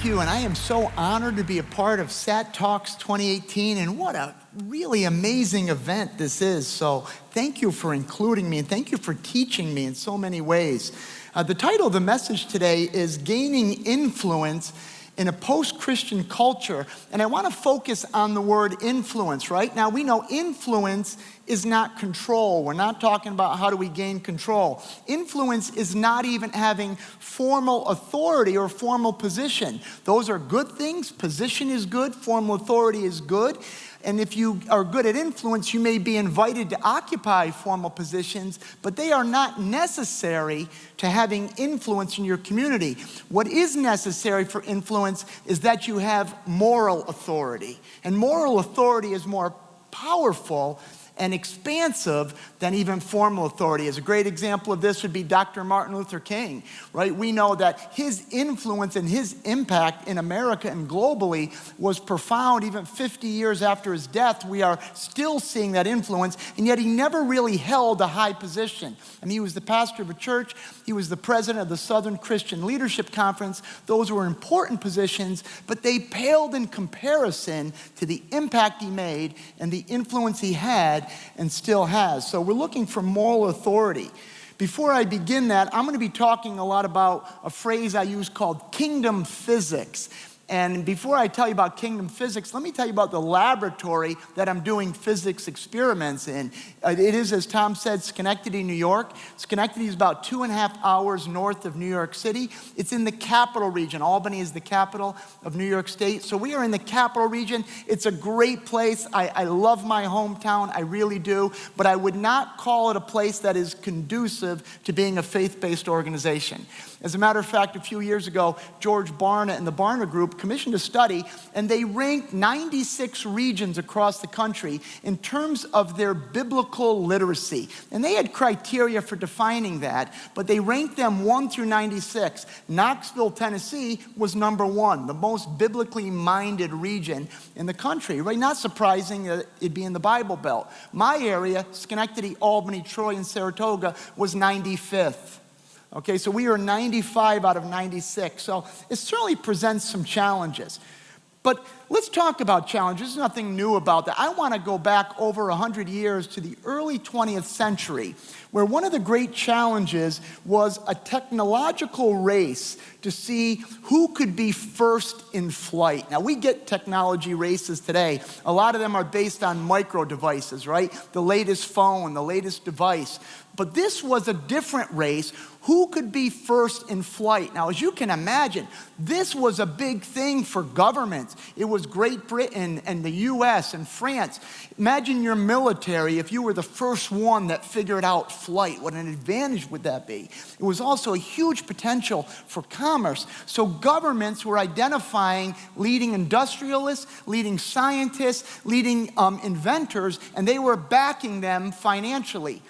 you, and I am so honored to be a part of Sat Talks 2018, and what a really amazing event this is. So thank you for including me, and thank you for teaching me in so many ways. The title of the message today is Gaining Influence in a Post-Christian Culture, and I want to focus on the word influence, right? Now, we know influence is not control. We're not talking about how do we gain control. Influence is not even having formal authority or formal position. Those are good things. Position is good. Formal authority is good. And if you are good at influence, you may be invited to occupy formal positions, but they are not necessary to having influence in your community. What is necessary for influence is that you have moral authority. And moral authority is more powerful and expansive than even formal authority. As a great example of this would be Dr. Martin Luther King, right? We know that his influence and his impact in America and globally was profound. Even 50 years after his death, we are still seeing that influence, and yet he never really held a high position. I mean, he was the pastor of a church, he was the president of the Southern Christian Leadership Conference. Those were important positions, but they paled in comparison to the impact he made and the influence he had and still has. So we're looking for moral authority. Before I begin that, I'm going to be talking a lot about a phrase I use called kingdom physics. And before I tell you about kingdom physics, let me tell you about the laboratory that I'm doing physics experiments in. It is, as Tom said, Schenectady, New York. Schenectady is about 2.5 hours north of New York City. It's in the capital region. Albany is the capital of New York State. So we are in the capital region. It's a great place. I love my hometown. I really do. But I would not call it a place that is conducive to being a faith-based organization. As a matter of fact, a few years ago, George Barna and the Barna Group commissioned a study, and they ranked 96 regions across the country in terms of their biblical literacy. And they had criteria for defining that, but they ranked them 1 through 96. Knoxville, Tennessee was number 1, the most biblically minded region in the country, right? Not surprising that it'd be in the Bible Belt. My area, Schenectady, Albany, Troy, and Saratoga, was 95th. Okay, so we are 95 out of 96. So it certainly presents some challenges. But let's talk about challenges. There's nothing new about that. I want to go back over 100 years to the early 20th century, where one of the great challenges was a technological race to see who could be first in flight. Now, we get technology races today. A lot of them are based on micro devices, right? The latest phone, the latest device. But this was a different race. Who could be first in flight? Now, as you can imagine, this was a big thing for governments. It was Great Britain and the US and France. Imagine your military if you were the first one that figured out flight. What an advantage would that be? It was also a huge potential for commerce. So governments were identifying leading industrialists, leading scientists, leading inventors, and they were backing them financially.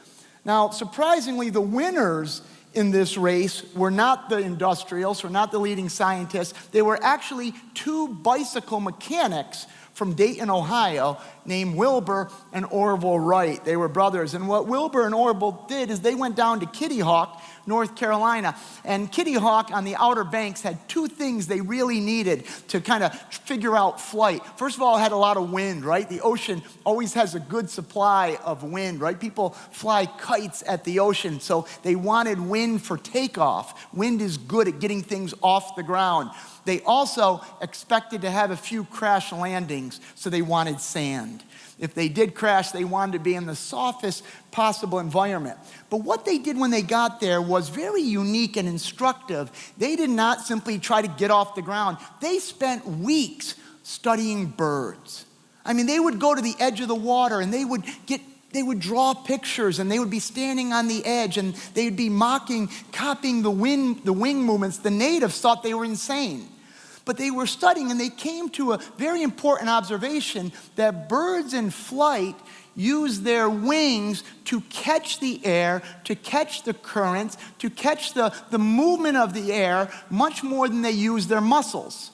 Now, surprisingly, the winners in this race were not the industrials, were not the leading scientists. They were actually 2 bicycle mechanics from Dayton, Ohio, named Wilbur and Orville Wright. They were brothers. And what Wilbur and Orville did is they went down to Kitty Hawk, North Carolina. And Kitty Hawk on the Outer Banks had 2 things they really needed to kind of figure out flight. First of all, it had a lot of wind, right? The ocean always has a good supply of wind, right? People fly kites at the ocean, so they wanted wind for takeoff. Wind is good at getting things off the ground. They also expected to have a few crash landings, so they wanted sand. If they did crash, they wanted to be in the softest possible environment. But what they did when they got there was very unique and instructive. They did not simply try to get off the ground. They spent weeks studying birds. I mean, they would go to the edge of the water and they would draw pictures, and they would be standing on the edge, and they would be copying the wing movements. The natives thought they were insane. But they were studying, and they came to a very important observation that birds in flight use their wings to catch the air, to catch the currents, to catch the movement of the air much more than they use their muscles.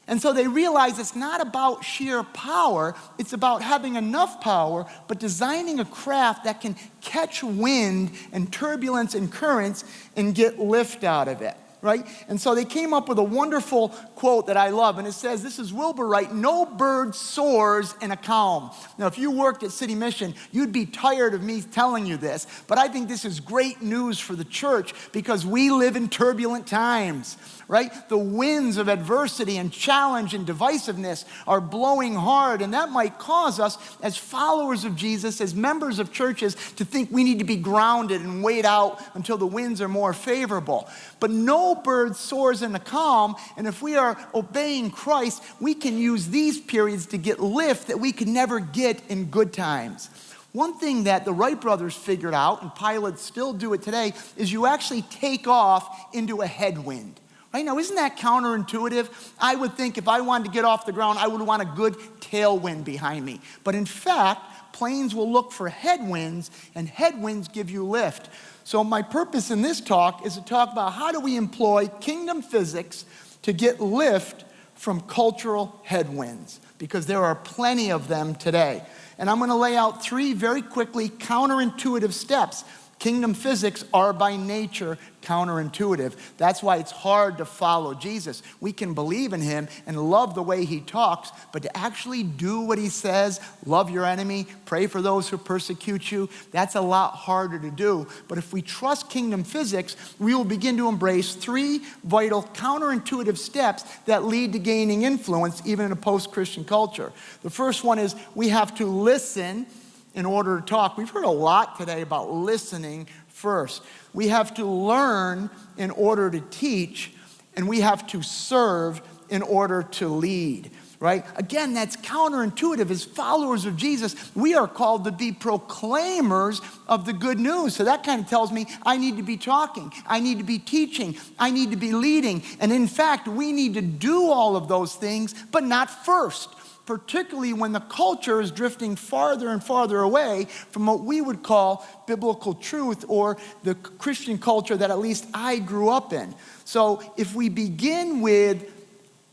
And so they realized it's not about sheer power, it's about having enough power, but designing a craft that can catch wind and turbulence and currents and get lift out of it. right? And so they came up with a wonderful quote that I love, and it says, this is Wilbur Wright, "No bird soars in a calm." Now, if you worked at City Mission, you'd be tired of me telling you this, but I think this is great news for the church because we live in turbulent times, right? The winds of adversity and challenge and divisiveness are blowing hard, and that might cause us as followers of Jesus, as members of churches, to think we need to be grounded and wait out until the winds are more favorable. But no bird soars in a calm, and if we are obeying Christ, we can use these periods to get lift that we could never get in good times. One thing that the Wright brothers figured out, and pilots still do it today, is you actually take off into a headwind. Right now, isn't that counterintuitive? I would think if I wanted to get off the ground, I would want a good tailwind behind me. But in fact, planes will look for headwinds, and headwinds give you lift. So my purpose in this talk is to talk about how do we employ kingdom physics to get lift from cultural headwinds, because there are plenty of them today. And I'm going to lay out 3 very quickly counterintuitive steps. Kingdom physics are by nature counterintuitive. That's why it's hard to follow Jesus. We can believe in him and love the way he talks, but to actually do what he says, love your enemy, pray for those who persecute you, that's a lot harder to do. But if we trust kingdom physics, we will begin to embrace 3 vital counterintuitive steps that lead to gaining influence even in a post-Christian culture. The first one is we have to listen in order to talk. We've heard a lot today about listening first. We have to learn in order to teach, and we have to serve in order to lead, right? Again, that's counterintuitive. As followers of Jesus, we are called to be proclaimers of the good news. So that kind of tells me I need to be talking, I need to be teaching, I need to be leading. And in fact, we need to do all of those things, but not first. Particularly when the culture is drifting farther and farther away from what we would call biblical truth or the Christian culture that at least I grew up in. So if we begin with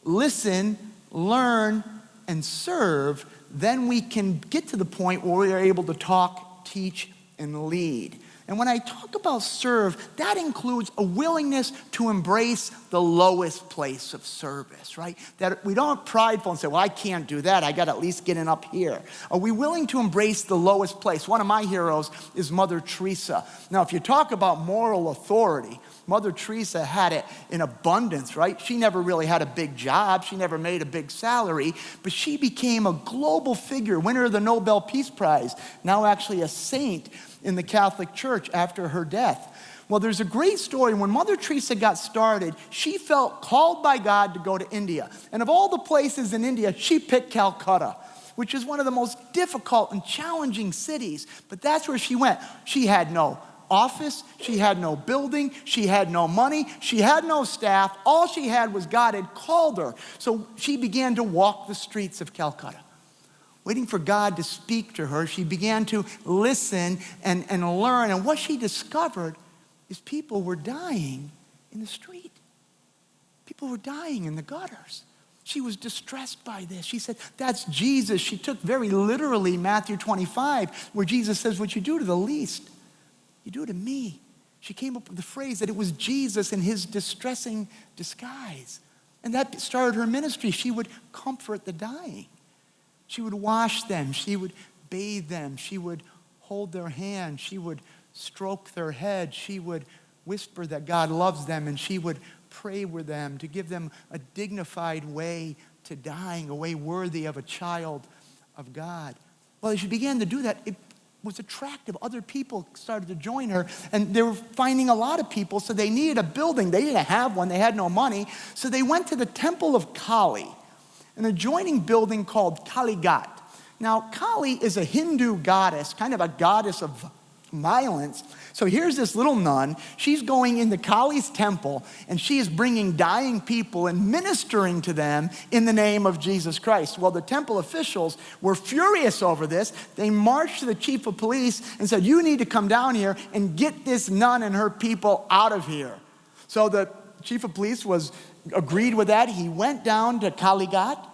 listen, learn, and serve, then we can get to the point where we are able to talk, teach, and lead. And when I talk about serve, that includes a willingness to embrace the lowest place of service, right? That we don't prideful and say, well, I can't do that. I got to at least get in up here. Are we willing to embrace the lowest place? One of my heroes is Mother Teresa. Now, if you talk about moral authority, Mother Teresa had it in abundance, right? She never really had a big job. She never made a big salary, but she became a global figure, winner of the Nobel Peace Prize, now actually a saint in the Catholic Church after her death. Well, there's a great story. When Mother Teresa got started, she felt called by God to go to India. And of all the places in India, she picked Calcutta, which is one of the most difficult and challenging cities. But that's where she went. She had no office, she had no building, she had no money, she had no staff. All she had was God had called her. So she began to walk the streets of Calcutta, waiting for God to speak to her. She began to listen and learn. And what she discovered is people were dying in the street. People were dying in the gutters. She was distressed by this. She said, that's Jesus. She took very literally Matthew 25, where Jesus says, what you do to the least, you do to me. She came up with the phrase that it was Jesus in his distressing disguise. And that started her ministry. She would comfort the dying. She would wash them. She would bathe them. She would hold their hand. She would stroke their head. She would whisper that God loves them, and she would pray with them to give them a dignified way to dying, a way worthy of a child of God. Well, as she began to do that, it was attractive. Other people started to join her, and they were finding a lot of people, so they needed a building. They didn't have one. They had no money, so they went to the Temple of Kali, an adjoining building called Kalighat. Now, Kali is a Hindu goddess, kind of a goddess of violence. So here's this little nun. She's going into Kali's temple, and she is bringing dying people and ministering to them in the name of Jesus Christ. Well, the temple officials were furious over this. They marched to the chief of police and said, you need to come down here and get this nun and her people out of here. So the chief of police agreed with that. He went down to Kalighat.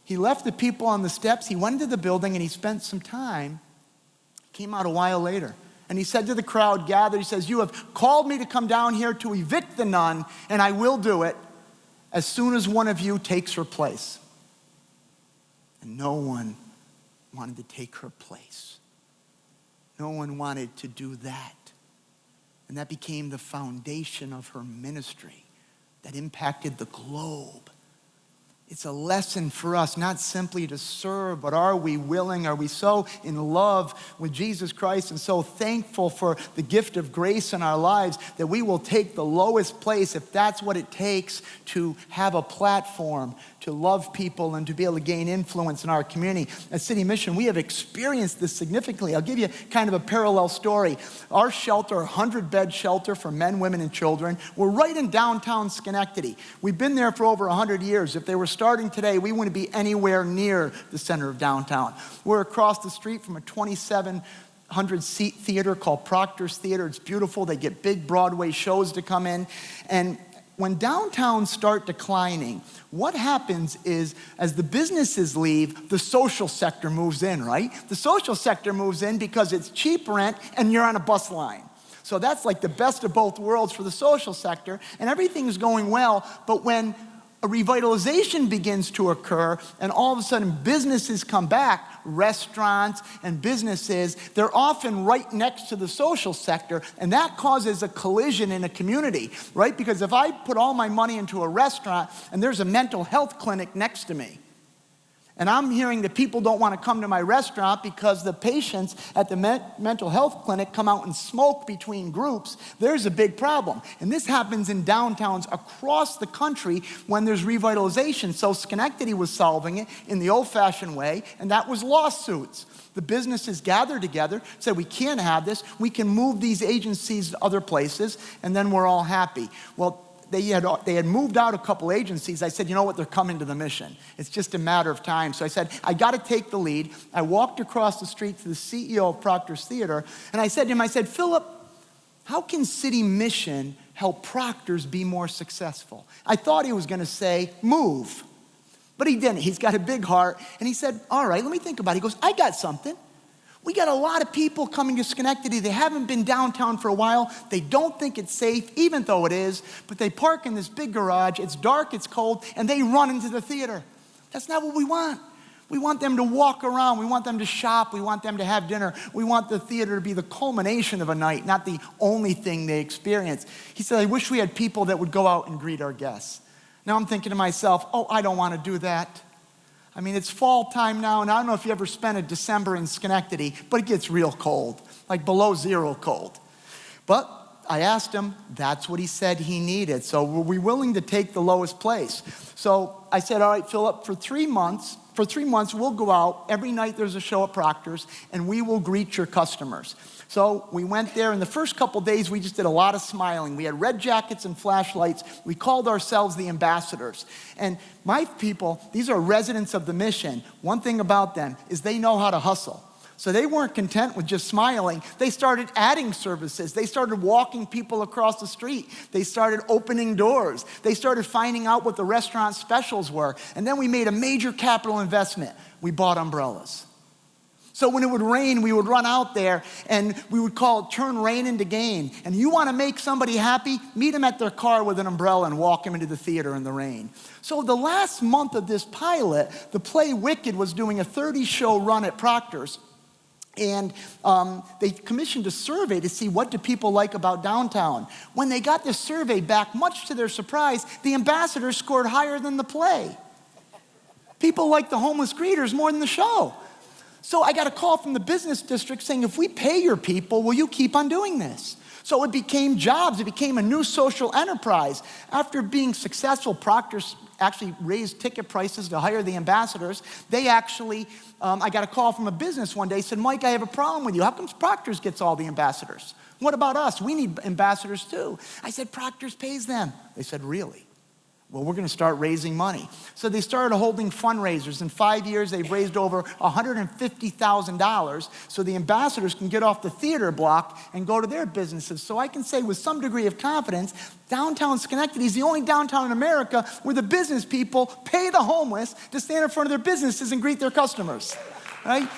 He left the people on the steps. He went into the building, and he spent some time. Came out a while later. And he said to the crowd gathered, he says, "You have called me to come down here to evict the nun, and I will do it as soon as one of you takes her place." And no one wanted to take her place. No one wanted to do that. And that became the foundation of her ministry that impacted the globe. It's a lesson for us, not simply to serve, but are we willing? Are we so in love with Jesus Christ and so thankful for the gift of grace in our lives that we will take the lowest place if that's what it takes to have a platform, to love people and to be able to gain influence in our community? At City Mission, we have experienced this significantly. I'll give you kind of a parallel story. Our shelter, a 100-bed shelter for men, women, and children, we're right in downtown Schenectady. We've been there for over 100 years. If they were starting today, we wouldn't be anywhere near the center of downtown. We're across the street from a 2,700-seat theater called Proctor's Theater. It's beautiful. They get big Broadway shows to come in. And when downtowns start declining, what happens is, as the businesses leave, the social sector moves in, right? The social sector moves in because it's cheap rent and you're on a bus line. So that's like the best of both worlds for the social sector, and everything's going well. But when a revitalization begins to occur, and all of a sudden businesses come back, restaurants and businesses, they're often right next to the social sector, and that causes a collision in a community, right? Because if I put all my money into a restaurant and there's a mental health clinic next to me, and I'm hearing that people don't want to come to my restaurant because the patients at the mental health clinic come out and smoke between groups, there's a big problem. And this happens in downtowns across the country when there's revitalization. So Schenectady was solving it in the old-fashioned way, and that was lawsuits. The businesses gathered together, said, "We can't have this. We can move these agencies to other places, and then we're all happy." Well, they had moved out a couple agencies. I said, "You know what? They're coming to the Mission. It's just a matter of time." So I said, "I got to take the lead." I walked across the street to the CEO of Proctor's Theater, and I said to him, I said, "Philip, how can City Mission help Proctor's be more successful?" I thought he was going to say, "Move." But he didn't. He's got a big heart. And he said, "All right, let me think about it." He goes, "I got something. We got a lot of people coming to Schenectady. They haven't been downtown for a while. They don't think it's safe, even though it is. But they park in this big garage. It's dark, it's cold, and they run into the theater. That's not what we want. We want them to walk around. We want them to shop. We want them to have dinner. We want the theater to be the culmination of a night, not the only thing they experience." He said, "I wish we had people that would go out and greet our guests." Now I'm thinking to myself, oh, I don't want to do that. I mean, it's fall time now, and I don't know if you ever spent a December in Schenectady, but it gets real cold, like below zero cold. But I asked him, that's what he said he needed. So were we willing to take the lowest place? So I said, "All right, Philip, for 3 months, we'll go out. Every night there's a show at Proctor's, and we will greet your customers." So we went there. In the first couple days, we just did a lot of smiling. We had red jackets and flashlights. We called ourselves the ambassadors. And my people, these are residents of the Mission. One thing about them is they know how to hustle. So they weren't content with just smiling. They started adding services. They started walking people across the street. They started opening doors. They started finding out what the restaurant specials were. And then we made a major capital investment. We bought umbrellas. So when it would rain, we would run out there and we would call it turn rain into gain. And you want to make somebody happy? Meet them at their car with an umbrella and walk them into the theater in the rain. So the last month of this pilot, the play Wicked was doing a 30-show run at Proctor's. And they commissioned a survey to see what do people like about downtown. When they got this survey back, much to their surprise, the ambassadors scored higher than the play. People like the homeless greeters more than the show. So I got a call from the business district saying, "If we pay your people, will you keep on doing this?" So it became jobs. It became a new social enterprise. After being successful, Proctor's actually raised ticket prices to hire the ambassadors. They actually, I got a call from a business one day, said, "Mike, I have a problem with you. How come Proctor's gets all the ambassadors? What about us? We need ambassadors too." I said, "Proctor's pays them." They said, "Really?" Well, we're going to start raising money. So they started holding fundraisers. In 5 years, they've raised over $150,000 so the ambassadors can get off the theater block and go to their businesses. So I can say with some degree of confidence, downtown Schenectady is the only downtown in America where the business people pay the homeless to stand in front of their businesses and greet their customers, right?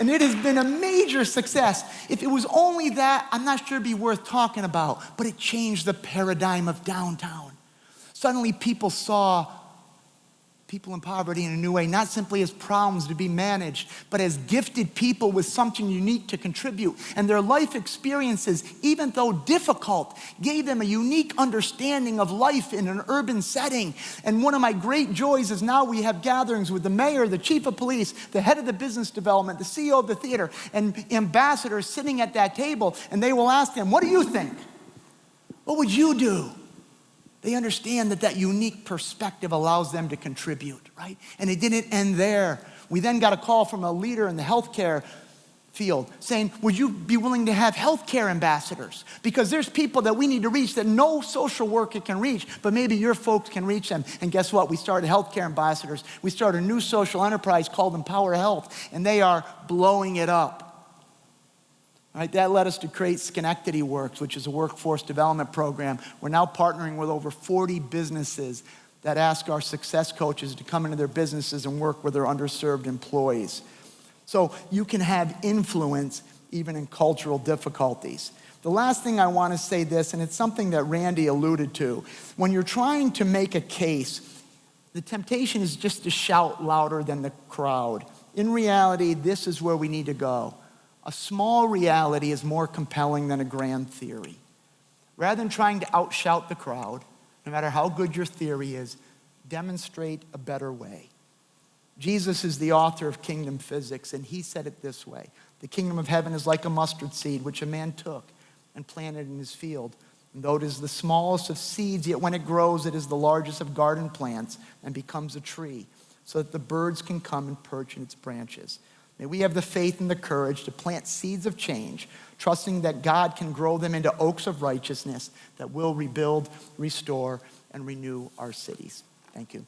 And it has been a major success. If it was only that, I'm not sure it'd be worth talking about, but it changed the paradigm of downtown. Suddenly people saw people in poverty in a new way, not simply as problems to be managed, but as gifted people with something unique to contribute. And their life experiences, even though difficult, gave them a unique understanding of life in an urban setting. And one of my great joys is now we have gatherings with the mayor, the chief of police, the head of the business development, the CEO of the theater, and ambassadors sitting at that table, and they will ask them, what do you think? What would you do? They understand that unique perspective allows them to contribute, right? And it didn't end there. We then got a call from a leader in the healthcare field saying, would you be willing to have healthcare ambassadors? Because there's people that we need to reach that no social worker can reach, but maybe your folks can reach them. And guess what? We started healthcare ambassadors. We started a new social enterprise called Empower Health, and they are blowing it up. Right, that led us to create Schenectady Works, which is a workforce development program. We're now partnering with over 40 businesses that ask our success coaches to come into their businesses and work with their underserved employees. So you can have influence even in cultural difficulties. The last thing I want to say this, and it's something that Randy alluded to. When you're trying to make a case, the temptation is just to shout louder than the crowd. In reality, this is where we need to go. A small reality is more compelling than a grand theory. Rather than trying to outshout the crowd, no matter how good your theory is, demonstrate a better way. Jesus is the author of kingdom physics, and he said it this way. The kingdom of heaven is like a mustard seed, which a man took and planted in his field. And though it is the smallest of seeds, yet when it grows, it is the largest of garden plants and becomes a tree, so that the birds can come and perch in its branches. May we have the faith and the courage to plant seeds of change, trusting that God can grow them into oaks of righteousness that will rebuild, restore, and renew our cities. Thank you.